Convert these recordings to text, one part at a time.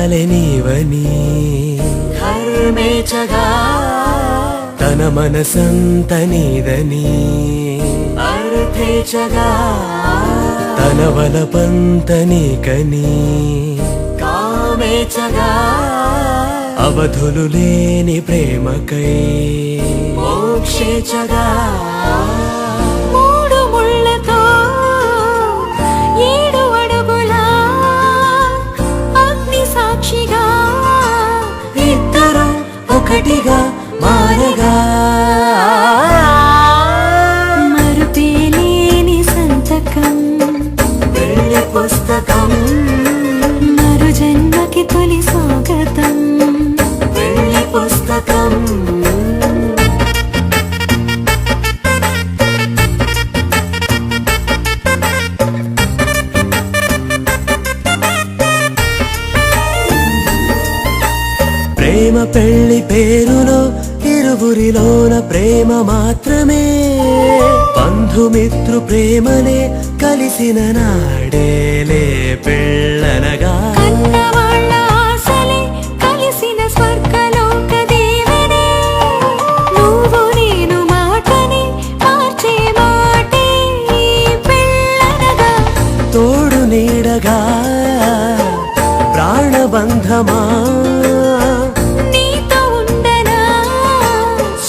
కాలే నీవని ధర్మేచగా తన మనసంత నీదని అర్థేచగా తన వలపంత నీకని కామేచగా అవధులు లేని ప్రేమకై మోక్షేచగా మూడు ముళ్ళతో 7 అడుగుల అగ్ని సాక్షిగా ఇద్దరు ఒకటిగా మారగా మరుపేలేని సంతకం పెళ్లి పుస్తకం మరు జన్మకి తొలి స్వాగతం పెళ్లి పుస్తకం ప్రేమ పెళ్లి పేరులో ఇరువురిలోన ప్రేమ మాత్రమే బంధుమిత్రు ప్రేమనే కలిసిన నాడేలే పెళ్ళనగా కన్నవాళ్ళ ఆశలే కలిసిన స్వర్గలోక దేవనే నువ్వు నేను మాటని మార్చే మాటే పెళ్ళనగా తోడు నీడగా ప్రాణబంధమా నీతో ఉండనా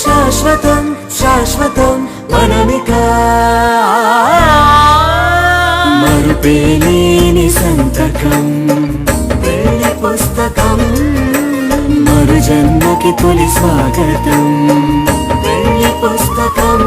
శాశ్వతం శాశ్వతం మనమిక మరుపేలేని సంతకం పెళ్లి పుస్తకం మరు జన్మకి తొలి స్వాగతం పెళ్లి పుస్తకం